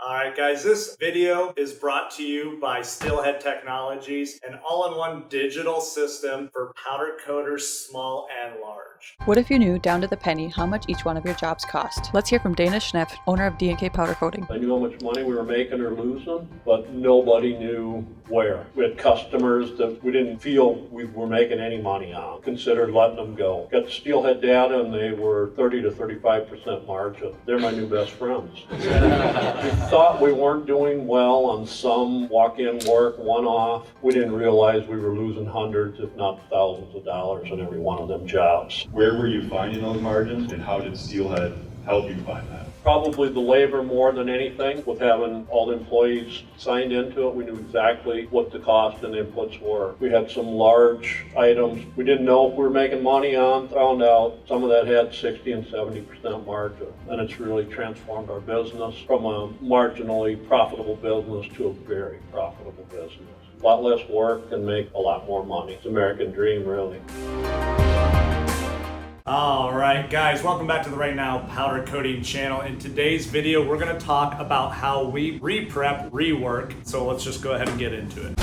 Alright guys, this video is brought to you by Steelhead Technologies, an all-in-one digital system for powder coaters small and large. What if you knew down to the penny how much each one of your jobs cost? Let's hear from Dana Schneff, owner of D&K Powder Coating. I knew how much money we were making or losing, but nobody knew where. We had customers that we didn't feel we were making any money on, considered letting them go. Got the Steelhead data and they were 30 to 35% margin. They're my new best friends. We thought we weren't doing well on some walk-in work, one-off. We didn't realize we were losing hundreds, if not thousands of dollars on every one of them jobs. Where were you finding those margins and how did Steelhead help you find that? Probably the labor more than anything. With having all the employees signed into it, we knew exactly what the cost and inputs were. We had some large items we didn't know if we were making money on. Found out some of that had 60 and 70% margin. And it's really transformed our business from a marginally profitable business to a very profitable business. A lot less work and make a lot more money. It's the American dream, really. Alright guys, welcome back to the Right Now Powder Coating channel. In today's video, we're going to talk about how we re-prep, rework. So let's just go ahead and get into it.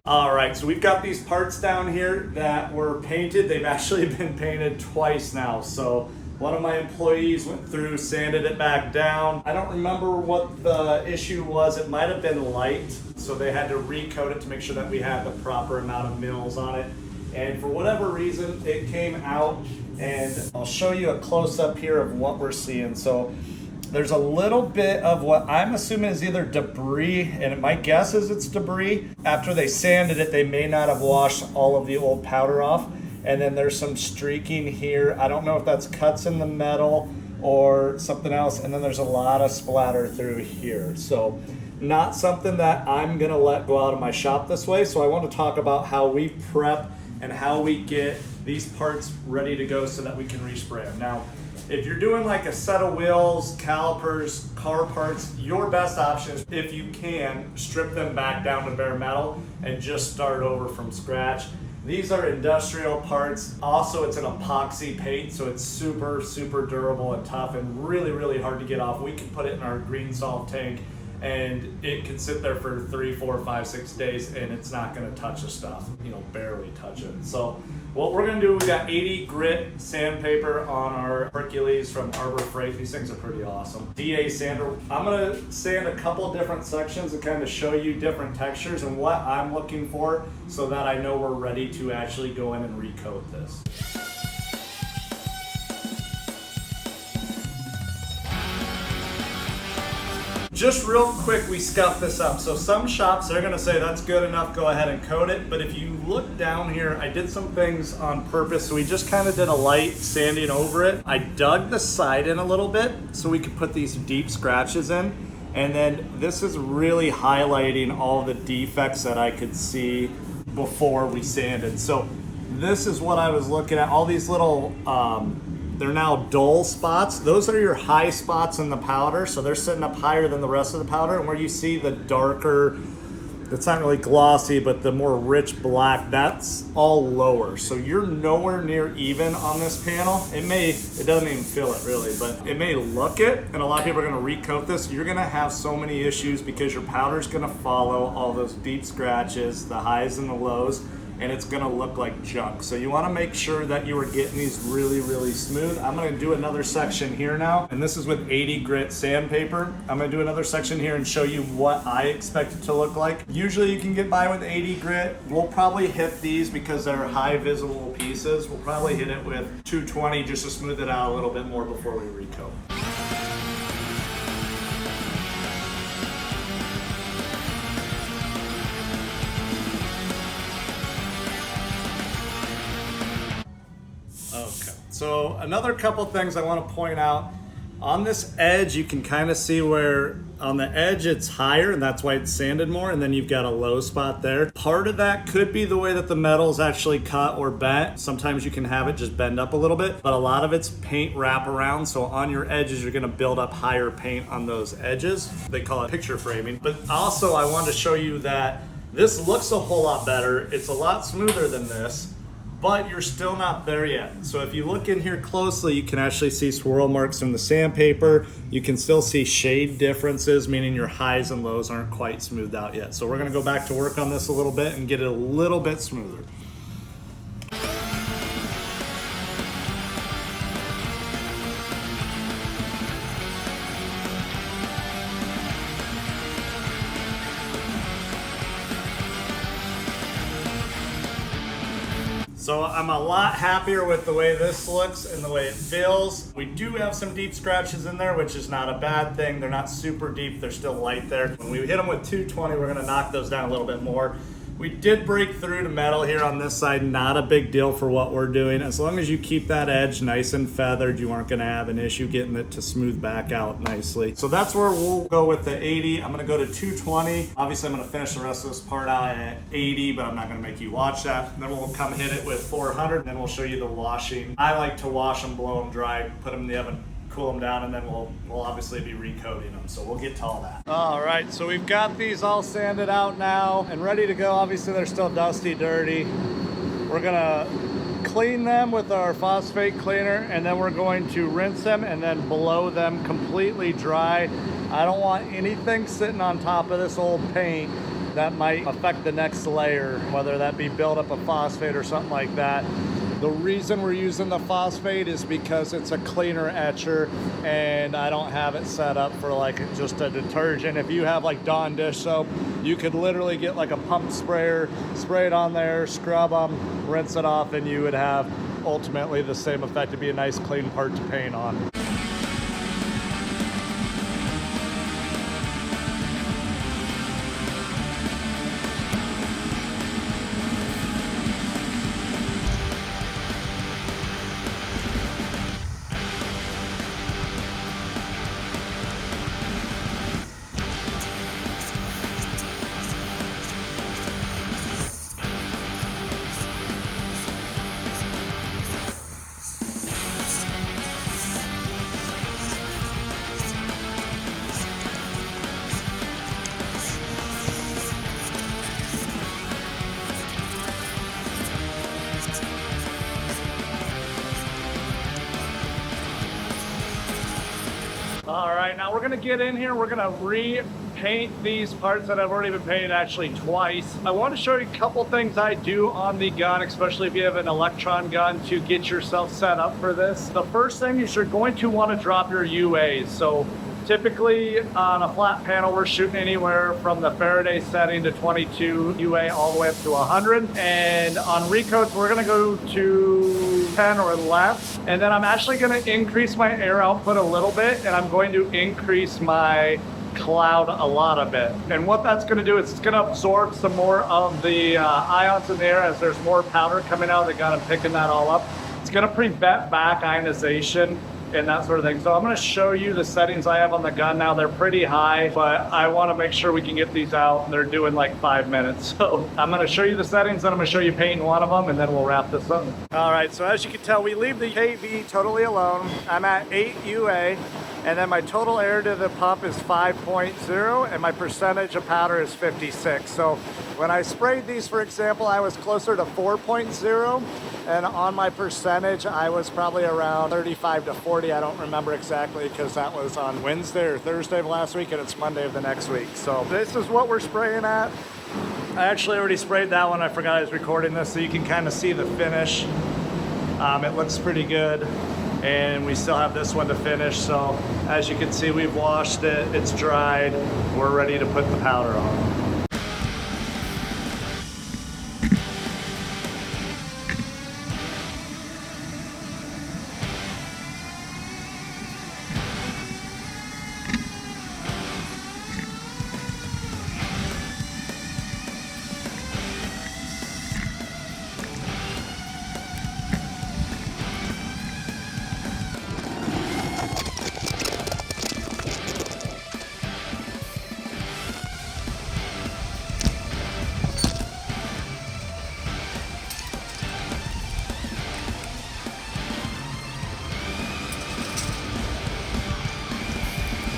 Alright, so we've got these parts down here that were painted. They've actually been painted twice now. So one of my employees went through, sanded it back down. I don't remember what the issue was. It might have been light. So they had to recoat it to make sure that we had the proper amount of mils on it. And for whatever reason, it came out, and I'll show you a close-up here of what we're seeing. So there's a little bit of what I'm assuming is either debris, and my guess is it's debris. After they sanded it, they may not have washed all of the old powder off. And then there's some streaking here. I don't know if that's cuts in the metal or something else. And then there's a lot of splatter through here. So not something that I'm gonna let go out of my shop this way. So I want to talk about how we prep and how we get these parts ready to go so that we can respray them. Now, if you're doing like a set of wheels, calipers, car parts, your best option is, if you can, strip them back down to bare metal and just start over from scratch. These are industrial parts. Also, it's an epoxy paint, so it's super, super durable and tough and really, really hard to get off. We can put it in our green salt tank and it can sit there for 3, 4, 5, 6 days and it's not gonna touch the stuff, barely touch it. So what we're gonna do, we got 80 grit sandpaper on our Hercules from Arbor Freight. These things are pretty awesome. DA sander. I'm gonna sand a couple different sections and kind of show you different textures and what I'm looking for so that I know we're ready to actually go in and recoat this. Just real quick, we scuff this up. So some shops, they're gonna say that's good enough, go ahead and coat it. But if you look down here, I did some things on purpose. So we just kind of did a light sanding over it. I dug the side in a little bit so we could put these deep scratches in. And then this is really highlighting all the defects that I could see before we sanded. So this is what I was looking at, all these little, they're now dull spots. Those are your high spots in the powder. So they're sitting up higher than the rest of the powder. And where you see the darker, it's not really glossy, but the more rich black, that's all lower. So you're nowhere near even on this panel. It doesn't even feel it really, but it may look it. And a lot of people are gonna recoat this. You're gonna have so many issues because your powder's gonna follow all those deep scratches, the highs and the lows, and it's gonna look like junk. So you wanna make sure that you are getting these really, really smooth. I'm gonna do another section here now, and this is with 80 grit sandpaper. I'm gonna do another section here and show you what I expect it to look like. Usually you can get by with 80 grit. We'll probably hit these because they're high visible pieces. We'll probably hit it with 220 just to smooth it out a little bit more before we recoat. So another couple things I want to point out. On this edge, you can kind of see where on the edge it's higher, and that's why it's sanded more, and then you've got a low spot there. Part of that could be the way that the metal is actually cut or bent. Sometimes you can have it just bend up a little bit, but a lot of it's paint wraparound. So on your edges, you're gonna build up higher paint on those edges. They call it picture framing. But also I wanted to show you that this looks a whole lot better. It's a lot smoother than this. but you're still not there yet. So if you look in here closely, you can actually see swirl marks from the sandpaper. You can still see shade differences, meaning your highs and lows aren't quite smoothed out yet. So we're gonna go back to work on this a little bit and get it a little bit smoother. So I'm a lot happier with the way this looks and the way it feels. We do have some deep scratches in there, which is not a bad thing. They're not super deep, they're still light there. When we hit them with 220, we're gonna knock those down a little bit more. We did break through to metal here on this side, not a big deal for what we're doing. As long as you keep that edge nice and feathered, you aren't gonna have an issue getting it to smooth back out nicely. So that's where we'll go with the 80. I'm gonna go to 220. Obviously I'm gonna finish the rest of this part out at 80, but I'm not gonna make you watch that. And then we'll come hit it with 400, and then we'll show you the washing. I like to wash them, blow them dry, put them in the oven, cool them down, and then we'll obviously be recoating them. So we'll get to all that. All right, so we've got these all sanded out now and ready to go. Obviously they're still dusty, dirty. We're gonna clean them with our phosphate cleaner, and then we're going to rinse them and then blow them completely dry. I don't want anything sitting on top of this old paint that might affect the next layer, whether that be buildup of phosphate or something like that. The reason we're using the phosphate is because it's a cleaner etcher, and I don't have it set up for like just a detergent. If you have like Dawn dish soap, you could literally get like a pump sprayer, spray it on there, scrub them, rinse it off, and you would have ultimately the same effect. It'd be a nice clean part to paint on. All right, now we're gonna get in here. We're gonna repaint these parts that have already been painted actually twice. I want to show you a couple things I do on the gun, especially if you have an Electron gun, to get yourself set up for this. The first thing is you're going to want to drop your UAs. So typically on a flat panel, we're shooting anywhere from the Faraday setting to 22 UA all the way up to 100. And on recoats, we're gonna go to 10 or less. And then I'm actually gonna increase my air output a little bit, and I'm going to increase my cloud a lot of it. And what that's gonna do is it's gonna absorb some more of the ions in the air as there's more powder coming out of the gun and picking that all up. It's gonna prevent back ionization and that sort of thing. So I'm gonna show you the settings I have on the gun now. They're pretty high, but I wanna make sure we can get these out. They're doing like 5 minutes. So I'm gonna show you the settings, then I'm gonna show you painting one of them, and then we'll wrap this up. All right, so as you can tell, we leave the KV totally alone. I'm at 8 UA, and then my total air to the pump is 5.0, and my percentage of powder is 56. So when I sprayed these, for example, I was closer to 4.0, and on my percentage, I was probably around 35 to 40. I don't remember exactly because that was on Wednesday or Thursday of last week, and it's Monday of the next week. So this is what we're spraying at. I actually already sprayed that one. I forgot I was recording this, so you can kind of see the finish. It looks pretty good. And we still have this one to finish. So as you can see, we've washed it, it's dried. We're ready to put the powder on.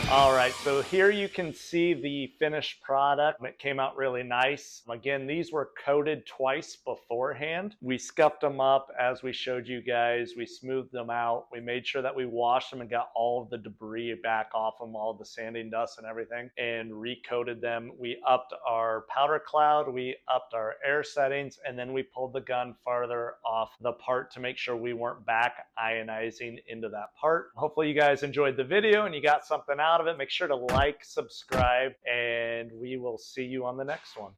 All right. right, so here you can see the finished product. It came out really nice. Again, these were coated twice beforehand. We scuffed them up as we showed you guys. We smoothed them out. We made sure that we washed them and got all of the debris back off them, all of the sanding dust and everything, and recoated them. We upped our powder cloud, we upped our air settings, and then we pulled the gun farther off the part to make sure we weren't back ionizing into that part. Hopefully you guys enjoyed the video and you got something out of it. Make sure to like, subscribe, and we will see you on the next one.